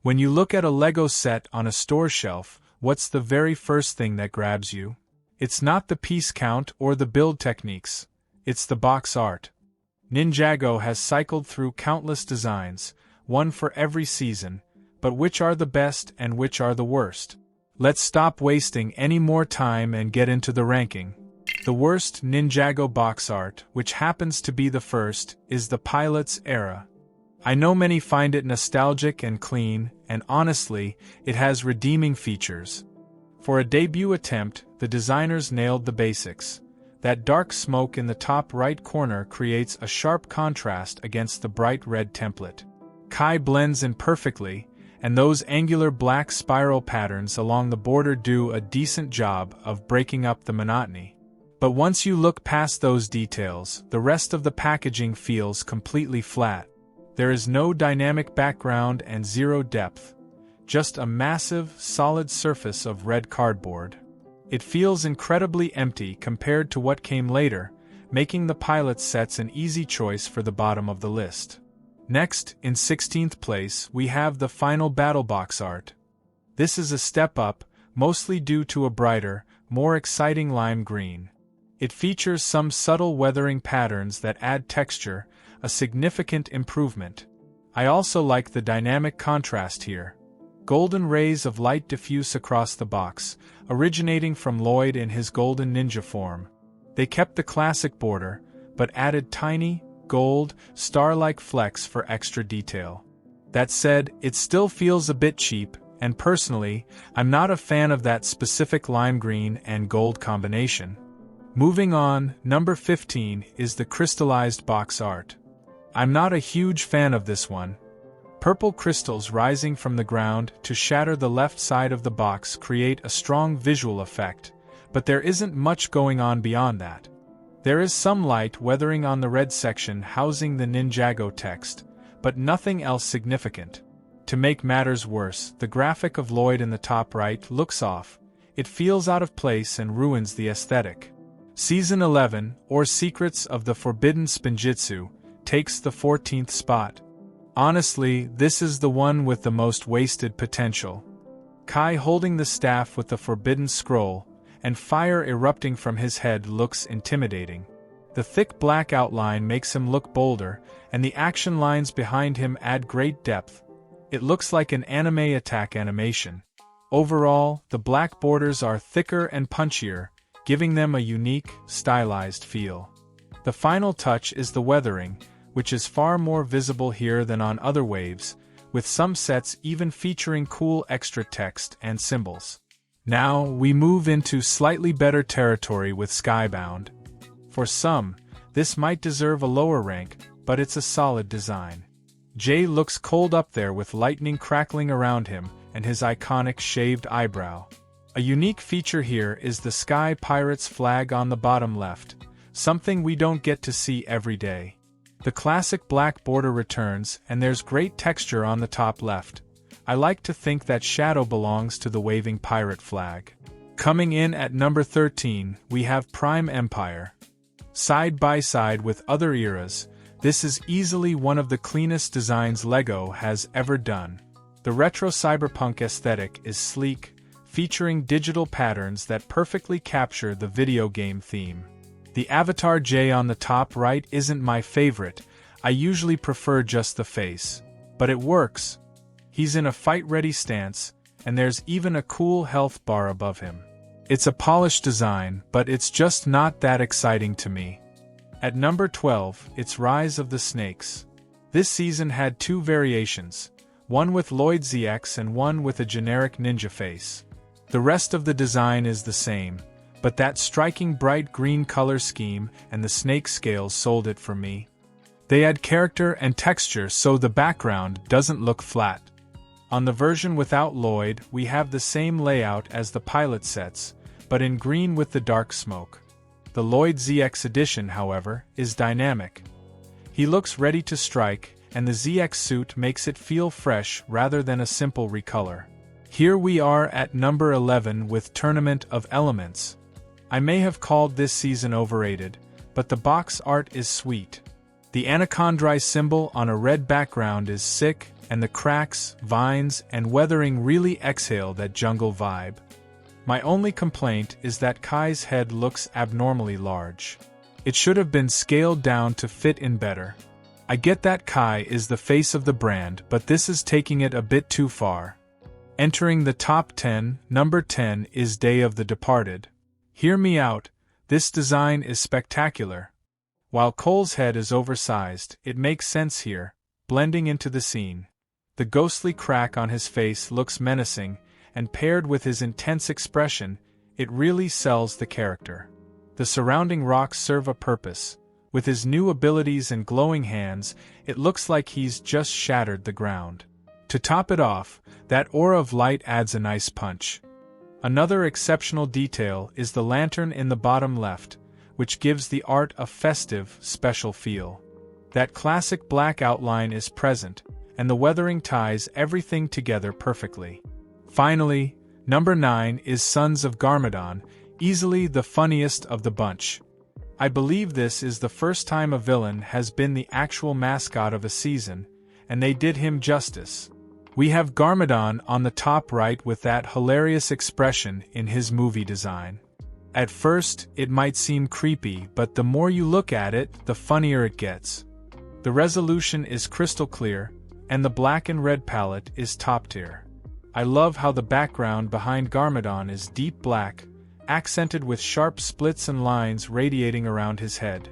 When you look at a LEGO set on a store shelf, what's the very first thing that grabs you? It's not the piece count or the build techniques. It's the box art. Ninjago has cycled through countless designs, one for every season, but which are the best and which are the worst? Let's stop wasting any more time and get into the ranking. The worst Ninjago box art, which happens to be the first, is the Pilot's Era. I know many find it nostalgic and clean, and honestly, it has redeeming features. For a debut attempt, the designers nailed the basics. That dark smoke in the top right corner creates a sharp contrast against the bright red template. Kai blends in perfectly, and those angular black spiral patterns along the border do a decent job of breaking up the monotony. But once you look past those details, the rest of the packaging feels completely flat. There is no dynamic background and zero depth. Just a massive, solid surface of red cardboard. It feels incredibly empty compared to what came later, making the pilot sets an easy choice for the bottom of the list. Next, in 16th place, we have the final battle box art. This is a step up, mostly due to a brighter, more exciting lime green. It features some subtle weathering patterns that add texture, a significant improvement. I also like the dynamic contrast here. Golden rays of light diffuse across the box, originating from Lloyd in his golden ninja form. They kept the classic border, but added tiny, gold, star-like flecks for extra detail. That said, it still feels a bit cheap, and personally, I'm not a fan of that specific lime green and gold combination. Moving on, number 15 is the crystallized box art. I'm not a huge fan of this one. Purple crystals rising from the ground to shatter the left side of the box create a strong visual effect, but there isn't much going on beyond that. There is some light weathering on the red section housing the Ninjago text, but nothing else significant. To make matters worse, the graphic of Lloyd in the top right looks off. It feels out of place and ruins the aesthetic. Season 11, or Secrets of the Forbidden Spinjitzu, takes the 14th spot. Honestly, this is the one with the most wasted potential. Kai holding the staff with the forbidden scroll, and fire erupting from his head looks intimidating. The thick black outline makes him look bolder, and the action lines behind him add great depth. It looks like an anime attack animation. Overall, the black borders are thicker and punchier, giving them a unique, stylized feel. The final touch is the weathering, which is far more visible here than on other waves, with some sets even featuring cool extra text and symbols. Now, we move into slightly better territory with Skybound. For some, this might deserve a lower rank, but it's a solid design. Jay looks cold up there with lightning crackling around him and his iconic shaved eyebrow. A unique feature here is the Sky Pirates flag on the bottom left, something we don't get to see every day. The classic black border returns, and there's great texture on the top left. I like to think that shadow belongs to the waving pirate flag. Coming in at number 13, we have Prime Empire. Side by side with other eras, this is easily one of the cleanest designs LEGO has ever done. The retro cyberpunk aesthetic is sleek, featuring digital patterns that perfectly capture the video game theme. The Avatar J on the top right isn't my favorite. I usually prefer just the face. But it works. He's in a fight-ready stance, and there's even a cool health bar above him. It's a polished design, but it's just not that exciting to me. At number 12, it's Rise of the Snakes. This season had two variations, one with Lloyd ZX and one with a generic ninja face. The rest of the design is the same, but that striking bright green color scheme and the snake scales sold it for me. They add character and texture so the background doesn't look flat. On the version without Lloyd, we have the same layout as the pilot sets, but in green with the dark smoke. The Lloyd ZX edition, however, is dynamic. He looks ready to strike, and the ZX suit makes it feel fresh rather than a simple recolor. Here we are at number 11 with Tournament of Elements. I may have called this season overrated, but the box art is sweet. The Anacondrae symbol on a red background is sick, and the cracks, vines, and weathering really exhale that jungle vibe. My only complaint is that Kai's head looks abnormally large. It should have been scaled down to fit in better. I get that Kai is the face of the brand, but this is taking it a bit too far. Entering the top 10, number 10 is Day of the Departed. Hear me out, this design is spectacular. While Cole's head is oversized, it makes sense here, blending into the scene. The ghostly crack on his face looks menacing, and paired with his intense expression, it really sells the character. The surrounding rocks serve a purpose. With his new abilities and glowing hands, it looks like he's just shattered the ground. To top it off, that aura of light adds a nice punch. Another exceptional detail is the lantern in the bottom left, which gives the art a festive, special feel. That classic black outline is present, and the weathering ties everything together perfectly. Finally, number 9 is Sons of Garmadon, easily the funniest of the bunch. I believe this is the first time a villain has been the actual mascot of a season, and they did him justice. We have Garmadon on the top right with that hilarious expression in his movie design. At first, it might seem creepy, but the more you look at it, the funnier it gets. The resolution is crystal clear, and the black and red palette is top tier. I love how the background behind Garmadon is deep black, accented with sharp splits and lines radiating around his head.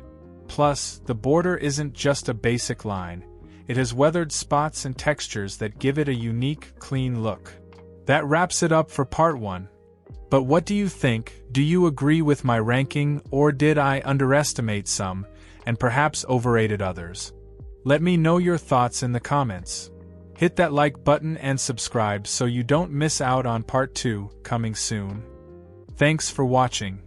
Plus, the border isn't just a basic line, it has weathered spots and textures that give it a unique, clean look. That wraps it up for part 1. But what do you think? Do you agree with my ranking, or did I underestimate some, and perhaps overrated others? Let me know your thoughts in the comments. Hit that like button and subscribe so you don't miss out on part 2, coming soon. Thanks for watching.